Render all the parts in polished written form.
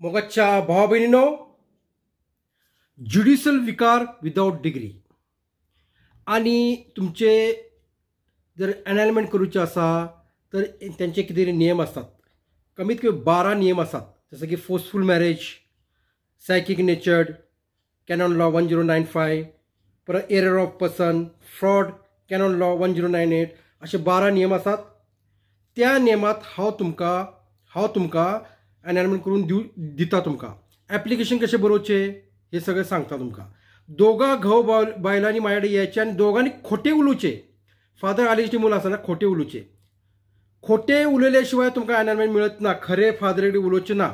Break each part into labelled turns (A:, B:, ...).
A: मोगाच्या भावा बहिणीनो, ज्युडिशियल विकार विदाउट डिग्री आणि तुमचे जर एनायलमेंट करूचे असा तर त्यांचे किती नियम असतात. कमीत कमी 12 नियम असतात. जसं की forceful marriage, psychic natured, canon law 1095, परत error of person, fraud, canon law 1098 असे 12 नियम असतात. त्या नियमात हांव तुमका एनायलमेंट करून दिता. तुमका ॲप्लिकेशन कसे बरोवचे हे सगळं सांगता. तुमका दोघा घव बायलांनी माझ्याकडे यायचे आणि दोघांनी खोटे उलूचे. फादर आलेची मुलं असताना खोटे उलूचे. खोटे उलयल्याशिवाय तुमका एनायलमेंट मिळत ना. खरे फादरेकडे उलोवचे ना.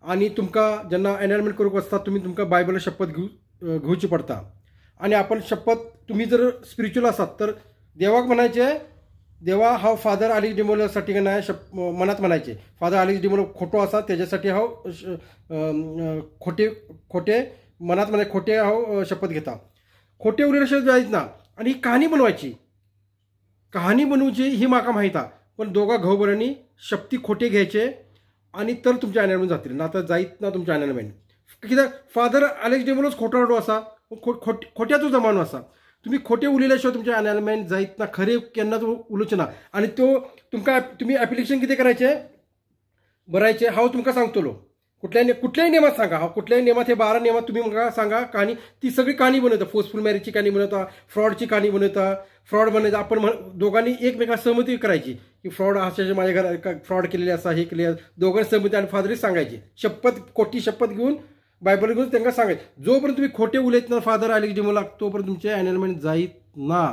A: आणि तुमका जेन्ना एनायलमेंट करूक वचता तुमका बायबल शपथ घेवची पडता. आणि आपण शपथ तुम्ही जर स्पिरिच्युअल असात तर देवाक म्हणायचे, देवा हांव फादर आलेक्स डिमोलासाठी नाही मनात म्हणायचे. फादर आलेक्स डिमोलो खोटो असा त्याच्यासाठी हांव खोटे मनात म्हणाय खोटे हांव शपथ घेता. खोटे उलयल्याशिवाय जायच ना. आणि ही कहाणी बनवायची. कहाणी बनवची ही म्हाका माहीत आहे. पण दोघा घव बऱ्यांनी शपथी खोटे घ्यायचे आणि तर तुमचे एनायलमेंट जातले ना. तर जायत ना तुमचे एनायलमेंट. कित्याक फादर आलेक्स डिमोलोच खोटो रडो असा, खोट्याचो जमानो असा. तुम्ही खोटे उलयल्याशिवाय तुमचे एनायलमेंट जायत ना. खरे केन्नाच उलोवचे ना. आणि तो तुम्ही ॲप्लिकेशन किती करायचे बरायचे हांव तुमकां सांगतलो. कुठल्याही नियमात सांगा. कुठल्याही नियमात हे 12 नियमात तुम्ही म्हाका सांगा कहाणी. ती सगळी कहाणी बनवता. फोर्सफुल मॅरेजची कहाणी बनवता, फ्रॉडची कहाणी बनवता. फ्रॉड बनवायचा आपण दोघांनी एकमेकांना सहमती करायची की फ्रॉड असे माझ्या घरात फ्रॉड केलेले असा हे केले. दोघांनी सहमती आणि फादरच सांगायची. खोटी शपथ घेऊन बायबल घेऊन त्यांना सांगायचं. जोपर्यंत तुम्ही खोटे उलयत ना फादर आलेक्स डिमोला तोपर्यंत तुमचे एनायलमेंट जायत ना.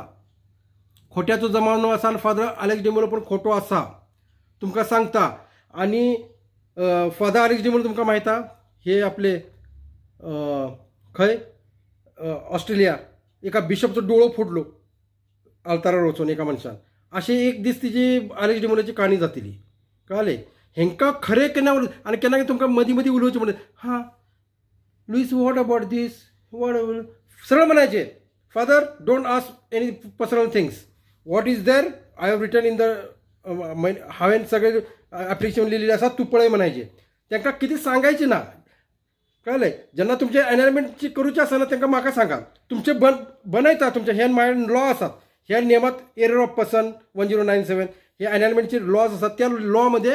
A: खोट्याचो जमानो असा आणि फादर आलेक्स डिमोलो पण खोटो असा तुमका सांगता. आणि फादर आलेक्स डिमोलो तुमका माहिती हे आपले खंय ऑस्ट्रेलिया एका बिशपचो डोळो फोडलो आल्तारार वचून एका मनशान. असे एक दीस तिची आलेक्स डिमोलाची कहाणी जातली. कळले. हेंका खरे केन्ना आणि केन्ना तुमकां मदीं मदीं उलोवचें म्हणून हां Louis what about this what सरळ म्हणायचे. Father don't ask any personal things. What is there I have written in the हांवें सगळे ॲप्लिकेशन लिहिलेले आसा तूं पळय म्हणायचे. तांकां कितें सांगायचे ना. कळले. जेन्ना तुमचे एनायलमेंटची करूचे आसा ना तांकां म्हाका सांगा. तुमचे बनयता तुमचे हे माझ्या लॉ आसात. ह्या नियमात एरर ऑफ पर्सन 1097 हे एनायलमेंटचे लॉज असतात. त्या लॉमध्ये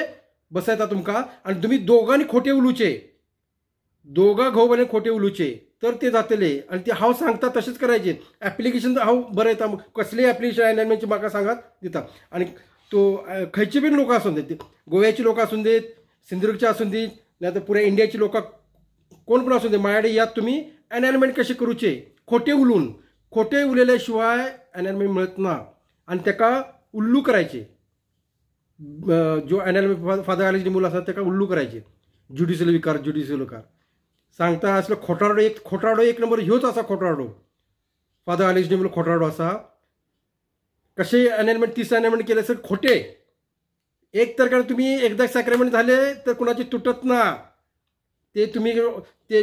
A: बसयता तुमकां. आणि तुम्ही दोघांनी खोटे उलूचे. दोघा घव बरे खोटे उलूचे तर ते जातले. आणि ते हांव सांगता तसेच करायचे. ॲप्लिकेशन हांव बरयता. कसलेय ॲप्लिकेशन एनायलमेंटची म्हाका सांगात दिता. आणि तो खंयचे बीन लोक आसून देत. गोव्याची लोक आसून देत, सिंधुदुर्गचे आसून देत, नाहीतर पुऱ्या इंडियाची लोक कोण पण आसून दे. माझ्याकडे यात तुम्ही एनायलमेंट कसे करूचे. खोटे उलून. खोटे उलयल्याशिवाय एनायलमेंट मिळत ना. आणि ताका उल्लू करायचे. जो एनायलमेंट फादर आलेक्स डिमोलो आसा ताका उल्लू करायचे. ज्युडिशियल विकार सांगता असलो खोटारडो एक नंबर ह्योच असा खोटारडो. फादर आलेक्स डिमोलो खोटारडो असा. कसे एनायलमेंट 30 एनायलमेंट केले सर खोटे. एक तर कारण तुम्ही एकदा सॅक्रेमेंट झाले तर कुणाची तुटत ना. ते तुम्ही ते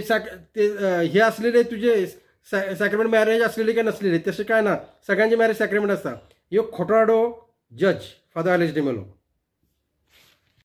A: हे असलेले तुझे सॅक्रेमेंट मॅरेज असलेले काय नसलेले तसे काय ना. सगळ्यांचे मॅरेज सॅक्रेमेंट असतात. ह्यो खोटारडो जज फादर आलेक्स डिमोलो.